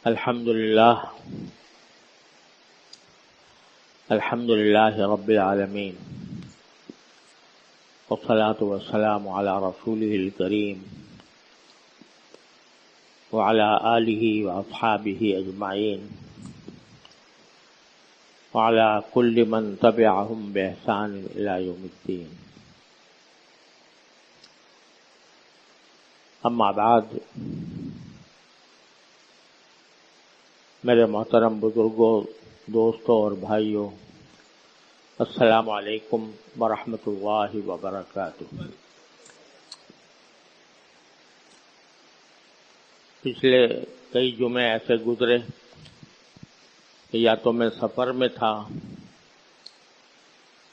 الحمد لله رب العالمين والصلاة والسلام على رسوله الكريم وعلى آله وأصحابه أجمعين وعلى كل من تبعهم بإحسان إلى يوم الدين. أما بعد، میرے محترم بزرگوں، دوستوں اور بھائیوں، السلام علیکم ورحمۃ اللہ وبرکاتہ۔ پچھلے کئی جمعے ایسے گزرے کہ یا تو میں سفر میں تھا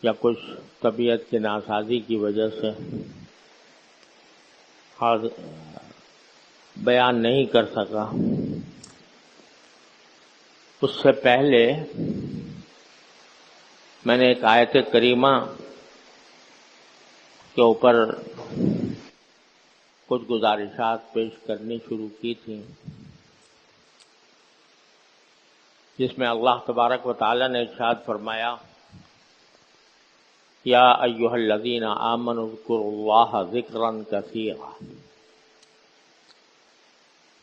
یا کچھ طبیعت کی ناسازی کی وجہ سے بیان نہیں کر سکا۔ اس سے پہلے میں نے ایک آیت کریمہ کے اوپر کچھ گزارشات پیش کرنی شروع کی تھی، جس میں اللہ تبارک و تعالی نے ارشاد فرمایا، یا ایھا الذین آمنوا اذکروا اللہ ذکرا کثیرا،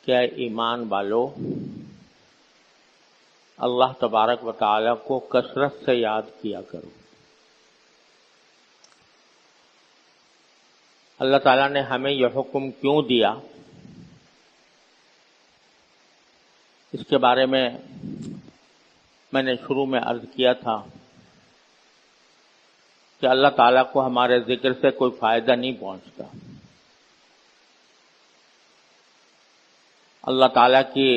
کہ ایمان والو اللہ تبارک و تعالی کو کثرت سے یاد کیا کرو۔ اللہ تعالیٰ نے ہمیں یہ حکم کیوں دیا، اس کے بارے میں نے شروع میں عرض کیا تھا کہ اللہ تعالیٰ کو ہمارے ذکر سے کوئی فائدہ نہیں پہنچتا۔ اللہ تعالیٰ کی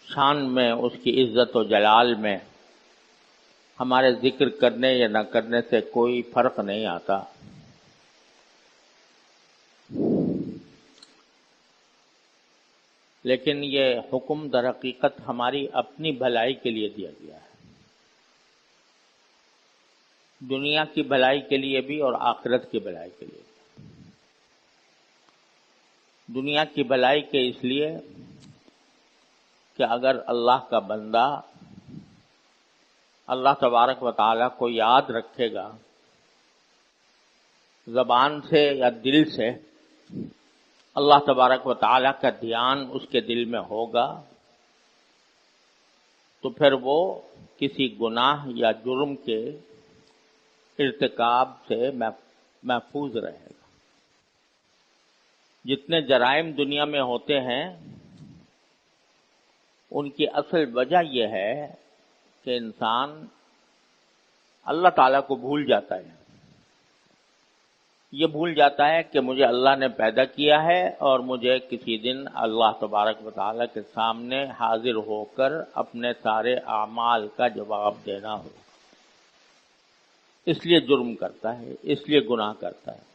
شان میں، اس کی عزت و جلال میں ہمارے ذکر کرنے یا نہ کرنے سے کوئی فرق نہیں آتا۔ لیکن یہ حکم در حقیقت ہماری اپنی بھلائی کے لیے دیا گیا ہے، دنیا کی بھلائی کے لیے بھی اور آخرت کی بھلائی کے لیے بھی۔ دنیا کی بھلائی کے اس لیے کہ اگر اللہ کا بندہ اللہ تبارک و تعالیٰ کو یاد رکھے گا زبان سے یا دل سے، اللہ تبارک و تعالیٰ کا دھیان اس کے دل میں ہوگا، تو پھر وہ کسی گناہ یا جرم کے ارتکاب سے محفوظ رہے گا۔ جتنے جرائم دنیا میں ہوتے ہیں ان کی اصل وجہ یہ ہے کہ انسان اللہ تعالیٰ کو بھول جاتا ہے۔ یہ بھول جاتا ہے کہ مجھے اللہ نے پیدا کیا ہے اور مجھے کسی دن اللہ تبارک و تعالیٰ کے سامنے حاضر ہو کر اپنے سارے اعمال کا جواب دینا ہو، اس لیے جرم کرتا ہے، اس لیے گناہ کرتا ہے۔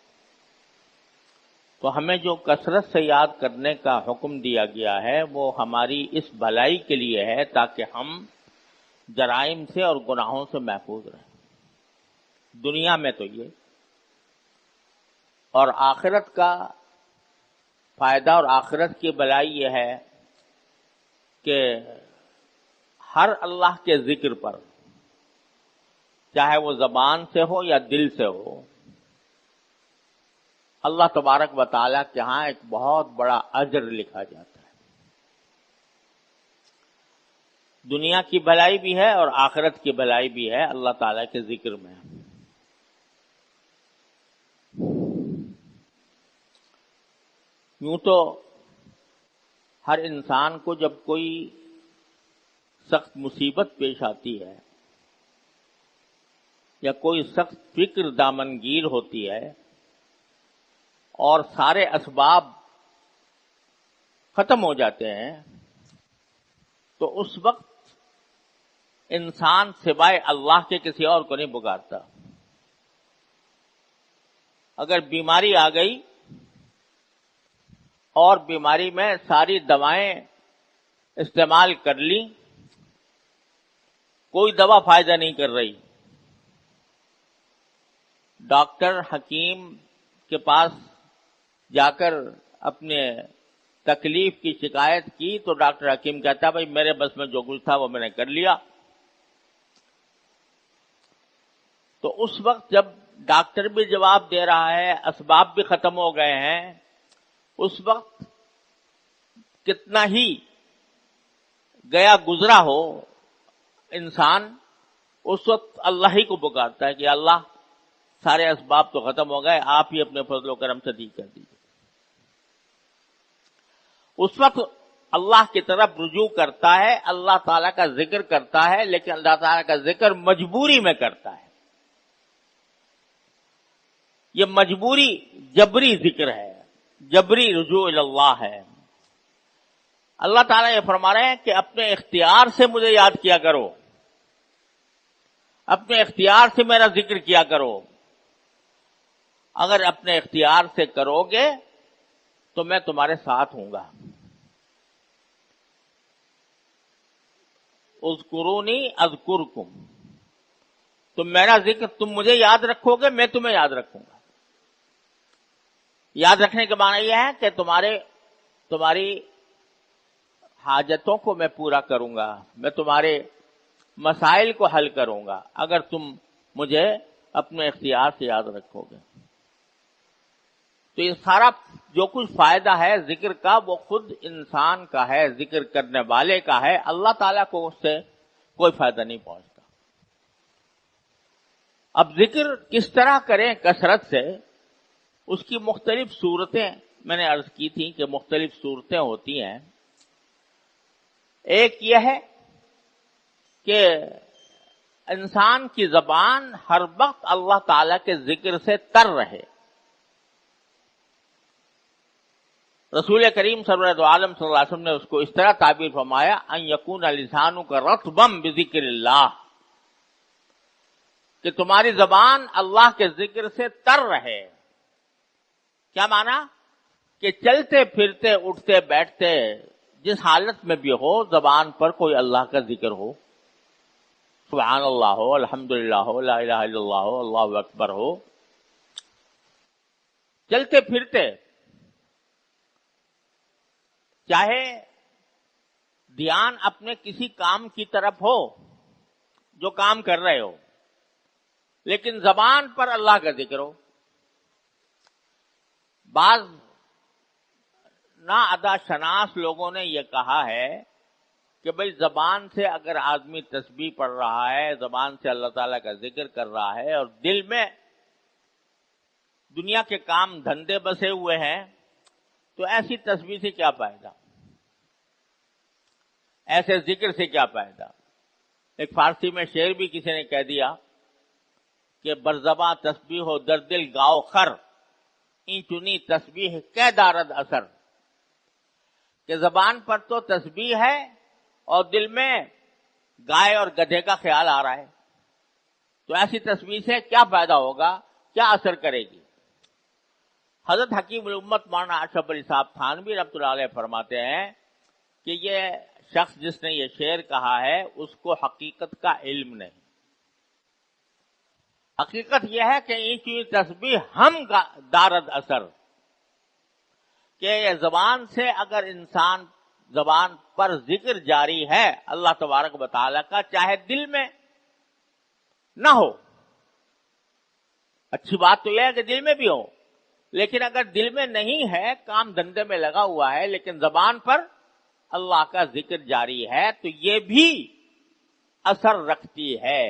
تو ہمیں جو کثرت سے یاد کرنے کا حکم دیا گیا ہے وہ ہماری اس بھلائی کے لیے ہے، تاکہ ہم جرائم سے اور گناہوں سے محفوظ رہیں، دنیا میں تو یہ، اور آخرت کا فائدہ اور آخرت کی بھلائی یہ ہے کہ ہر اللہ کے ذکر پر، چاہے وہ زبان سے ہو یا دل سے ہو، اللہ تبارک و تعالیٰ کے ہاں ایک بہت بڑا اجر لکھا جاتا ہے۔ دنیا کی بھلائی بھی ہے اور آخرت کی بھلائی بھی ہے اللہ تعالیٰ کے ذکر میں۔ یوں تو ہر انسان کو جب کوئی سخت مصیبت پیش آتی ہے یا کوئی سخت فکر دامنگیر ہوتی ہے اور سارے اسباب ختم ہو جاتے ہیں، تو اس وقت انسان سوائے اللہ کے کسی اور کو نہیں پکارتا۔ اگر بیماری آ گئی اور بیماری میں ساری دوائیں استعمال کر لی، کوئی دوا فائدہ نہیں کر رہی، ڈاکٹر حکیم کے پاس جا کر اپنے تکلیف کی شکایت کی تو ڈاکٹر حکیم کہتا ہے بھائی میرے بس میں جو کچھ تھا وہ میں نے کر لیا. تو اس وقت جب ڈاکٹر بھی جواب دے رہا ہے، اسباب بھی ختم ہو گئے ہیں، اس وقت کتنا ہی گیا گزرا ہو انسان، اس وقت اللہ ہی کو پکارتا ہے کہ اللہ سارے اسباب تو ختم ہو گئے، آپ ہی اپنے فضل و کرم سے ٹھیک کر دیجیے. اس وقت اللہ کی طرف رجوع کرتا ہے، اللہ تعالیٰ کا ذکر کرتا ہے، لیکن اللہ تعالیٰ کا ذکر مجبوری میں کرتا ہے. یہ مجبوری جبری ذکر ہے، جبری رجوع اللہ ہے. اللہ تعالیٰ یہ فرما رہے ہیں کہ اپنے اختیار سے مجھے یاد کیا کرو، اپنے اختیار سے میرا ذکر کیا کرو. اگر اپنے اختیار سے کرو گے تو میں تمہارے ساتھ ہوں گا. اذکرونی اذکرکم، تم میرا ذکر، تم مجھے یاد رکھو گے، میں تمہیں یاد رکھوں گا. یاد رکھنے کا معنی یہ ہے کہ تمہاری حاجتوں کو میں پورا کروں گا، میں تمہارے مسائل کو حل کروں گا اگر تم مجھے اپنے اختیار سے یاد رکھو گے. تو یہ سارا جو کچھ فائدہ ہے ذکر کا وہ خود انسان کا ہے، ذکر کرنے والے کا ہے. اللہ تعالیٰ کو اس سے کوئی فائدہ نہیں پہنچتا. اب ذکر کس طرح کریں کثرت سے، اس کی مختلف صورتیں میں نے عرض کی تھی کہ مختلف صورتیں ہوتی ہیں. ایک یہ ہے کہ انسان کی زبان ہر وقت اللہ تعالیٰ کے ذکر سے تر رہے. رسول کریم صلی اللہ علیہ وسلم نے اس کو اس طرح تعبیر فرمایا، ان یکون لسانک رطبا بذکر اللہ، کہ تمہاری زبان اللہ کے ذکر سے تر رہے. کیا معنی؟ کہ چلتے پھرتے اٹھتے بیٹھتے جس حالت میں بھی ہو زبان پر کوئی اللہ کا ذکر ہو، سبحان اللہ ہو، الحمدللہ ہو، لا الہ الا اللہ ہو، اللہ اکبر ہو. چلتے پھرتے، چاہے دھیان اپنے کسی کام کی طرف ہو جو کام کر رہے ہو، لیکن زبان پر اللہ کا ذکر ہو. بعض نا ادا شناس لوگوں نے یہ کہا ہے کہ بھئی زبان سے اگر آدمی تسبیح پڑھ رہا ہے، زبان سے اللہ تعالیٰ کا ذکر کر رہا ہے اور دل میں دنیا کے کام دھندے بسے ہوئے ہیں، تو ایسی تسبیح سے کیا فائدہ، ایسے ذکر سے کیا فائدہ. ایک فارسی میں شعر بھی کسی نے کہہ دیا کہ برزباں تسبیح ہو در دل گاؤ خر، این چنی تسبیح کہ دارد اثر. کہ زبان پر تو تسبیح ہے اور دل میں گائے اور گدھے کا خیال آ رہا ہے، تو ایسی تسبیح سے کیا فائدہ ہوگا، کیا اثر کرے گی. حضرت حکیم الامت مولانا اشرف علی صاحب تھانوی رحمۃ اللہ علیہ فرماتے ہیں کہ یہ شخص جس نے یہ شعر کہا ہے اس کو حقیقت کا علم نہیں. حقیقت یہ ہے کہ این چیز تسبیح ہم دارد اثر، کہ یہ زبان سے اگر انسان زبان پر ذکر جاری ہے اللہ تبارک و تعالیٰ کا، چاہے دل میں نہ ہو. اچھی بات تو یہ ہے کہ دل میں بھی ہو، لیکن اگر دل میں نہیں ہے، کام دھندے میں لگا ہوا ہے، لیکن زبان پر اللہ کا ذکر جاری ہے، تو یہ بھی اثر رکھتی ہے.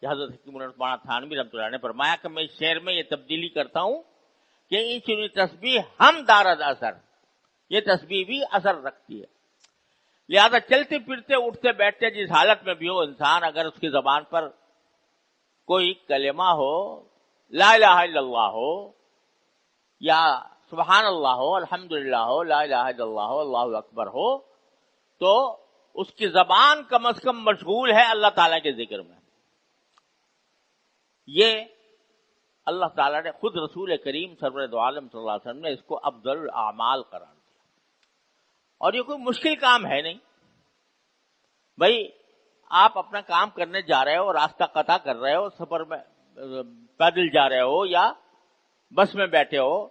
حضرت حکیم مولانا تھانوی رحمۃ اللہ نے فرمایا کہ میں اس شعر میں یہ تبدیلی کرتا ہوں کہ این چنی تسبیح ہم دارد اثر، یہ تسبیح بھی اثر رکھتی ہے. لہذا چلتے پھرتے اٹھتے بیٹھتے جس حالت میں بھی ہو انسان، اگر اس کی زبان پر کوئی کلمہ ہو، لا الہ الا اللہ ہو، یا سبحان اللہ ہو، الحمدللہ ہو، لا الہ الا اللہ ہو، اللہ اکبر ہو، تو اس کی زبان کم از کم مشغول ہے اللہ تعالیٰ کے ذکر میں. یہ اللہ تعالیٰ نے خود رسول کریم سرور عالم صلی اللہ علیہ وسلم نے اس کو افضل الاعمال قرار دیا. اور یہ کوئی مشکل کام ہے نہیں. بھائی آپ اپنا کام کرنے جا رہے ہو، راستہ قطع کر رہے ہو، سفر میں پیدل جا رہے ہو یا بس میں بیٹھے ہو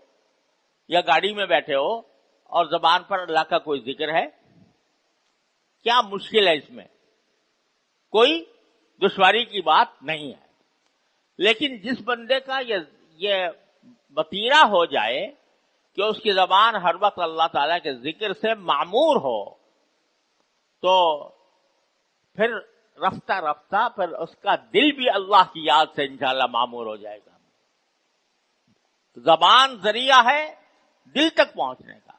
یا گاڑی میں بیٹھے ہو، اور زبان پر اللہ کا کوئی ذکر ہے؟ کیا مشکل ہے اس میں؟ کوئی دشواری کی بات نہیں ہے. لیکن جس بندے کا یہ بطیرہ ہو جائے کہ اس کی زبان ہر وقت اللہ تعالیٰ کے ذکر سے معمور ہو، تو پھر رفتہ رفتہ پھر اس کا دل بھی اللہ کی یاد سے انشاءاللہ معمور ہو جائے گا. زبان ذریعہ ہے دل تک پہنچنے کا،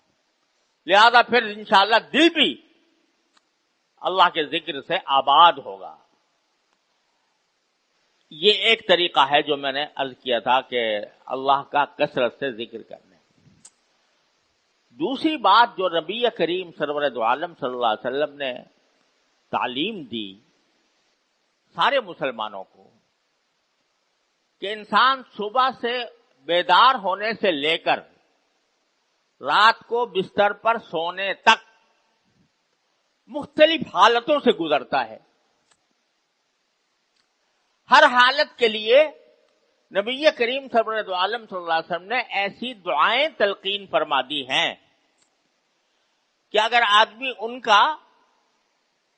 لہذا پھر انشاءاللہ دل بھی اللہ کے ذکر سے آباد ہوگا. یہ ایک طریقہ ہے جو میں نے عرض کیا تھا کہ اللہ کا کثرت سے ذکر کرنے. دوسری بات جو نبی کریم سرور دو عالم صلی اللہ علیہ وسلم نے تعلیم دی سارے مسلمانوں کو، کہ انسان صبح سے بیدار ہونے سے لے کر رات کو بستر پر سونے تک مختلف حالتوں سے گزرتا ہے. ہر حالت کے لیے نبی کریم سرور دو عالم صلی اللہ علیہ وسلم نے ایسی دعائیں تلقین فرما دی ہیں کہ اگر آدمی ان کا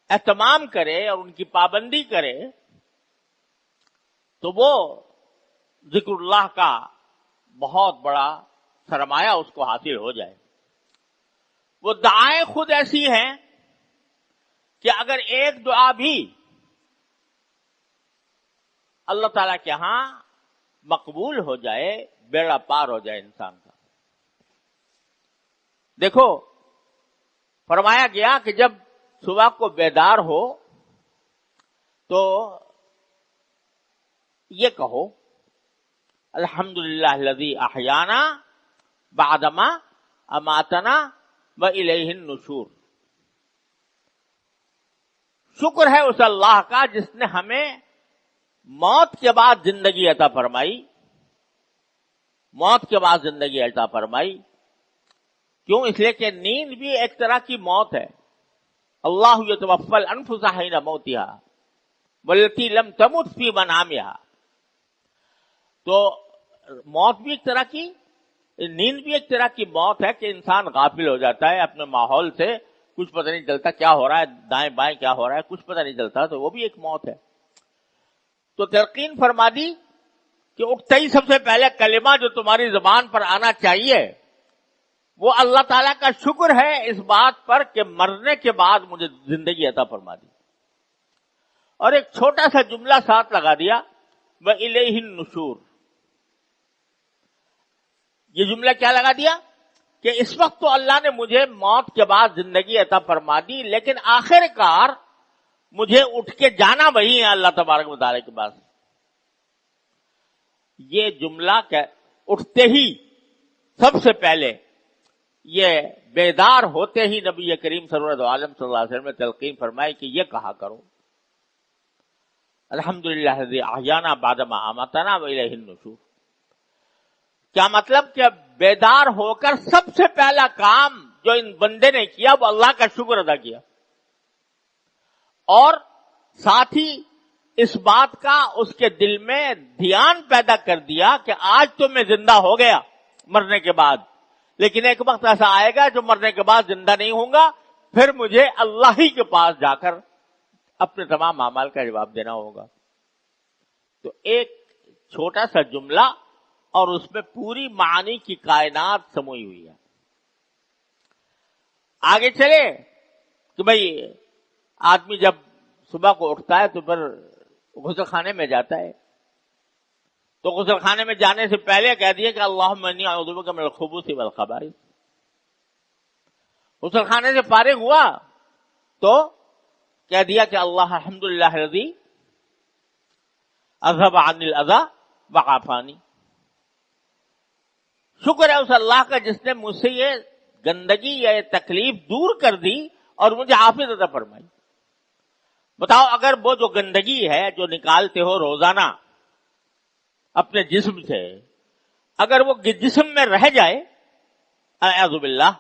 اہتمام کرے اور ان کی پابندی کرے تو وہ ذکر اللہ کا بہت بڑا سرمایہ اس کو حاصل ہو جائے. وہ دعائیں خود ایسی ہیں کہ اگر ایک دعا بھی اللہ تعالیٰ کے ہاں مقبول ہو جائے، بیڑا پار ہو جائے انسان کا. دیکھو فرمایا گیا کہ جب صبح کو بیدار ہو تو یہ کہو الحمدللہ الذی احیانا بعدما اماتنا والیہ النشور. شکر ہے اس اللہ کا جس نے ہمیں موت کے بعد زندگی عطا فرمائی، موت کے بعد زندگی عطا فرمائی. کیوں؟ اس لیے کہ نیند بھی ایک طرح کی موت ہے. اللہ یتوفی الانفس حین موتها والتی لم تمت فی منامها. تو موت بھی ایک طرح کی، نیند بھی ایک طرح کی موت ہے کہ انسان غافل ہو جاتا ہے اپنے ماحول سے، کچھ پتہ نہیں چلتا کیا ہو رہا ہے، دائیں بائیں کیا ہو رہا ہے، کچھ پتہ نہیں چلتا، تو وہ بھی ایک موت ہے. تو تلقین فرما دی کہ اٹھتے ہی سب سے پہلے کلمہ جو تمہاری زبان پر آنا چاہیے وہ اللہ تعالیٰ کا شکر ہے اس بات پر کہ مرنے کے بعد مجھے زندگی عطا فرما دی. اور ایک چھوٹا سا جملہ ساتھ لگا دیا وَإِلَيْهِ النُّشُورُ. یہ جملہ کیا لگا دیا کہ اس وقت تو اللہ نے مجھے موت کے بعد زندگی عطا فرما دی، لیکن آخر کار مجھے اٹھ کے جانا وہی ہے اللہ تبارک و تعالیٰ کے پاس. یہ جملہ اٹھتے ہی سب سے پہلے، یہ بیدار ہوتے ہی نبی کریم سرور دو عالم صلی اللہ علیہ وسلم نے تلقین فرمائی کہ یہ کہا کرو الحمدللہ الذی احیانا بعدما اماتنا والیہ النشور. کیا مطلب کہ بیدار ہو کر سب سے پہلا کام جو ان بندے نے کیا وہ اللہ کا شکر ادا کیا، اور ساتھ ہی اس بات کا اس کے دل میں دھیان پیدا کر دیا کہ آج تو میں زندہ ہو گیا مرنے کے بعد، لیکن ایک وقت ایسا آئے گا جو مرنے کے بعد زندہ نہیں ہوں گا، پھر مجھے اللہ ہی کے پاس جا کر اپنے تمام اعمال کا جواب دینا ہوگا. تو ایک چھوٹا سا جملہ اور اس میں پوری معانی کی کائنات سموئی ہوئی ہے. آگے چلے کہ بھئی آدمی جب صبح کو اٹھتا ہے تو پھر غسل خانے میں جاتا ہے، تو غسل خانے میں جانے سے پہلے کہہ دیا کہ اللہم انی اعوذ بک من الخبث والخبائث. غسل خانے سے فارغ ہوا تو کہہ دیا کہ اللہ الحمدللہ الذی اذهب عنی الاذی وعافانی. شکر ہے اس اللہ کا جس نے مجھ سے یہ گندگی یا یہ تکلیف دور کر دی اور مجھے عافیت عطا فرمائی. بتاؤ اگر وہ جو گندگی ہے جو نکالتے ہو روزانہ اپنے جسم سے، اگر وہ جسم میں رہ جائے اعوذ باللہ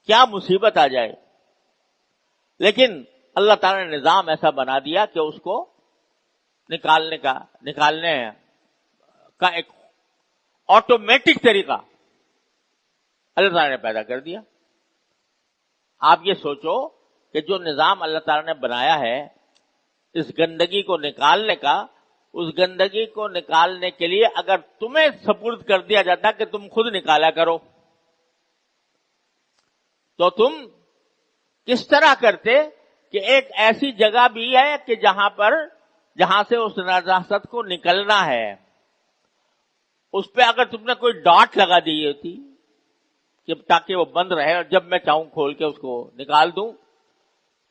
کیا مصیبت آ جائے. لیکن اللہ تعالی نے نظام ایسا بنا دیا کہ اس کو نکالنے کا ایک آٹومیٹک طریقہ اللہ تعالیٰ نے پیدا کر دیا. آپ یہ سوچو کہ جو نظام اللہ تعالیٰ نے بنایا ہے اس گندگی کو نکالنے کا، اس گندگی کو نکالنے کے لیے اگر تمہیں سپرد کر دیا جاتا کہ تم خود نکالا کرو تو تم کس طرح کرتے کہ ایک ایسی جگہ بھی ہے کہ جہاں سے اس نجاست کو نکلنا ہے، اس پہ اگر تم نے کوئی ڈاٹ لگا دی ہوتی کہ تاکہ وہ بند رہے اور جب میں چاہوں کھول کے اس کو نکال دوں،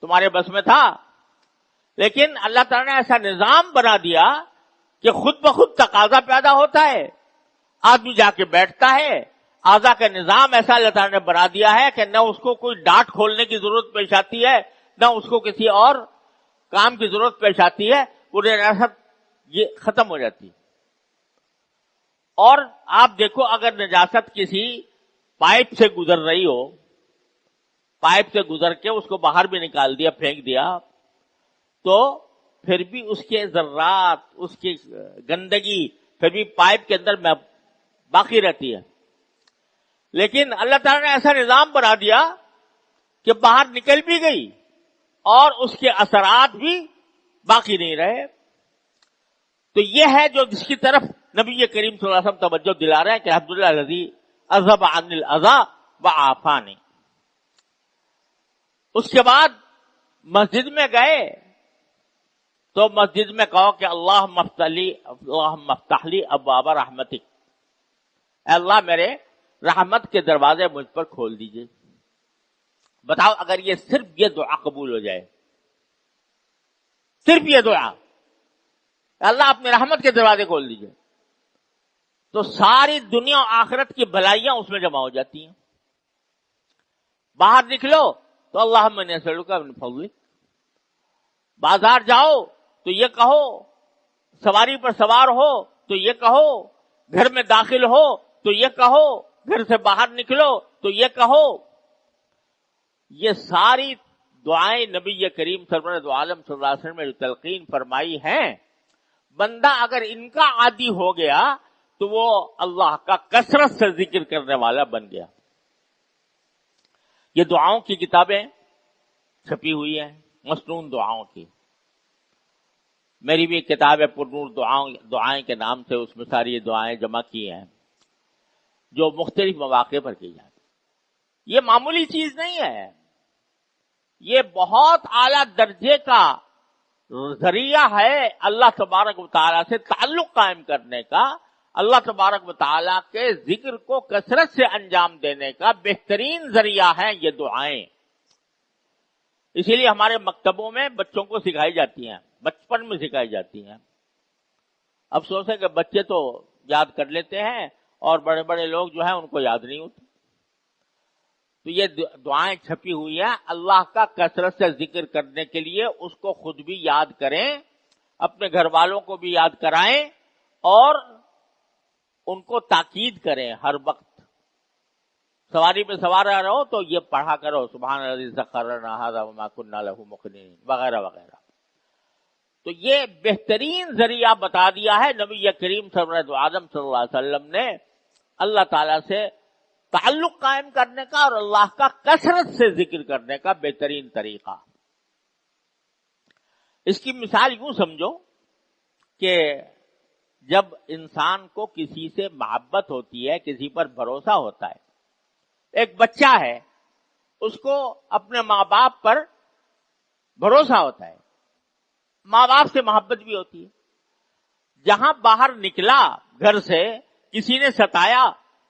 تمہارے بس میں تھا. لیکن اللہ تعالیٰ نے ایسا نظام بنا دیا کہ خود بخود تقاضا پیدا ہوتا ہے، آدمی جا کے بیٹھتا ہے. اعضا کا نظام ایسا اللہ تعالیٰ نے بنا دیا ہے کہ نہ اس کو کوئی ڈاٹ کھولنے کی ضرورت پیش آتی ہے، نہ اس کو کسی اور کام کی ضرورت پیش آتی ہے، وہ نجاست یہ ختم ہو جاتی. اور آپ دیکھو اگر نجاست کسی پائپ سے گزر رہی ہو، پائپ سے گزر کے اس کو باہر بھی نکال دیا، پھینک دیا، تو پھر بھی اس کے ذرات، اس کی گندگی پھر بھی پائپ کے اندر باقی رہتی ہے. لیکن اللہ تعالیٰ نے ایسا نظام بنا دیا کہ باہر نکل بھی گئی اور اس کے اثرات بھی باقی نہیں رہے. تو یہ ہے جو جس کی طرف نبی کریم صلی اللہ علیہ وسلم توجہ دلا رہے ہیں کہ الحمدللہ الذی اذهب عن الاذى وعافانی. اس کے بعد مسجد میں گئے تو مسجد میں کہو کہ اللہم افتح لی ابواب رحمتک، اے اللہ میرے رحمت کے دروازے مجھ پر کھول دیجئے. بتاؤ اگر یہ صرف یہ دعا قبول ہو جائے، صرف یہ دعا اللہ اپنے رحمت کے دروازے کھول دیجئے، تو ساری دنیا و آخرت کی بھلائیاں اس میں جمع ہو جاتی ہیں. باہر نکلو تو اللہم انی اسألک من فضلک، بازار جاؤ تو یہ کہو، سواری پر سوار ہو تو یہ کہو، گھر میں داخل ہو تو یہ کہو، گھر سے باہر نکلو تو یہ کہو. یہ ساری دعائیں نبی کریم سرور دو عالم صلی اللہ علیہ وسلم نے جو تلقین فرمائی ہیں، بندہ اگر ان کا عادی ہو گیا تو وہ اللہ کا کثرت سے ذکر کرنے والا بن گیا. یہ دعاؤں کی کتابیں چھپی ہوئی ہیں، مسنون دعاؤں کی. میری بھی ایک کتاب ہے پرنور دعائیں کے نام سے، اس میں ساری یہ دعائیں جمع کی ہیں جو مختلف مواقع پر کی جاتی. یہ معمولی چیز نہیں ہے، یہ بہت اعلیٰ درجے کا ذریعہ ہے اللہ تبارک و تعالیٰ سے تعلق قائم کرنے کا، اللہ تبارک و تعالیٰ کے ذکر کو کثرت سے انجام دینے کا بہترین ذریعہ ہے یہ دعائیں. اسی لیے ہمارے مکتبوں میں بچوں کو سکھائی جاتی ہیں، بچپن میں سکھائی جاتی ہیں. افسوس ہے کہ بچے تو یاد کر لیتے ہیں اور بڑے بڑے لوگ جو ہیں ان کو یاد نہیں ہوتی. تو یہ دعائیں چھپی ہوئی ہیں اللہ کا کثرت سے ذکر کرنے کے لیے. اس کو خود بھی یاد کریں، اپنے گھر والوں کو بھی یاد کرائیں اور ان کو تاکید کریں. ہر وقت سواری پہ سوار رہو تو یہ پڑھا کرو، سبحان الذی سخر لنا ھذا وما كنا له مقرنین وغیرہ وغیرہ. تو یہ بہترین ذریعہ بتا دیا ہے نبی کریم سرور عالم صلی اللہ علیہ وسلم نے اللہ تعالیٰ سے تعلق قائم کرنے کا اور اللہ کا کثرت سے ذکر کرنے کا بہترین طریقہ. اس کی مثال یوں سمجھو کہ جب انسان کو کسی سے محبت ہوتی ہے، کسی پر بھروسہ ہوتا ہے، ایک بچہ ہے اس کو اپنے ماں باپ پر بھروسہ ہوتا ہے، ماں باپ سے محبت بھی ہوتی ہے. جہاں باہر نکلا گھر سے کسی نے ستایا،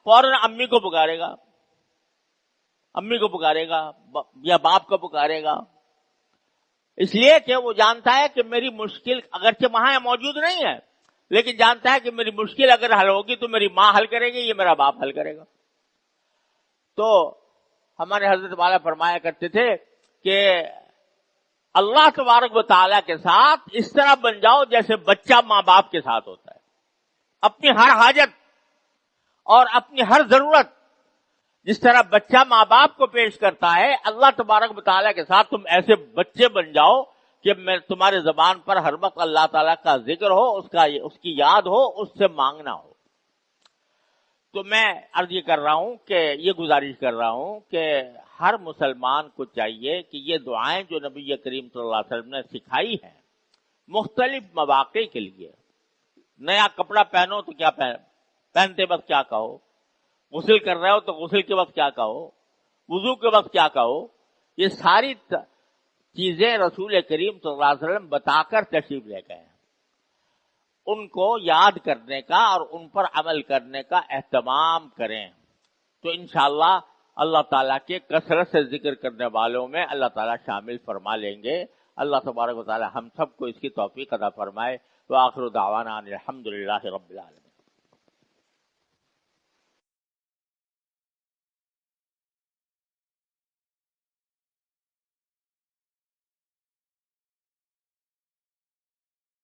فوراً امی کو پکارے گا، امی کو پکارے گا یا باپ کو پکارے گا، اس لیے کہ وہ جانتا ہے کہ میری مشکل اگرچہ وہاں موجود نہیں ہے لیکن جانتا ہے کہ میری مشکل اگر حل ہوگی تو میری ماں حل کرے گی، یہ میرا باپ حل کرے گا. تو ہمارے حضرت والا فرمایا کرتے تھے کہ اللہ تبارک و تعالیٰ کے ساتھ اس طرح بن جاؤ جیسے بچہ ماں باپ کے ساتھ ہوتا ہے. اپنی ہر حاجت اور اپنی ہر ضرورت جس طرح بچہ ماں باپ کو پیش کرتا ہے، اللہ تبارک و تعالیٰ کے ساتھ تم ایسے بچے بن جاؤ کہ تمہارے زبان پر ہر وقت اللہ تعالیٰ کا ذکر ہو، اس کی یاد ہو، اس سے مانگنا ہو. تو میں عرض یہ کر رہا ہوں کہ یہ گزارش کر رہا ہوں کہ ہر مسلمان کو چاہیے کہ یہ دعائیں جو نبی کریم صلی اللہ علیہ وسلم نے سکھائی ہیں مختلف مواقع کے لیے، نیا کپڑا پہنو تو کیا پہنتے وقت کیا کہو، غسل کر رہے ہو تو غسل کے وقت کیا کہو، وضو کے وقت کیا کہو، یہ ساری چیزیں رسول کریم صلی اللہ علیہ وسلم بتا کر تشریف لے گئے ہیں۔ ان کو یاد کرنے کا اور ان پر عمل کرنے کا اہتمام کریں تو انشاءاللہ اللہ تعالیٰ کے کثرت سے ذکر کرنے والوں میں اللہ تعالیٰ شامل فرما لیں گے۔ اللہ تبارک و تعالیٰ ہم سب کو اس کی توفیق عطا فرمائے۔ وآخر دعوانا ان الحمد للہ رب العالمین۔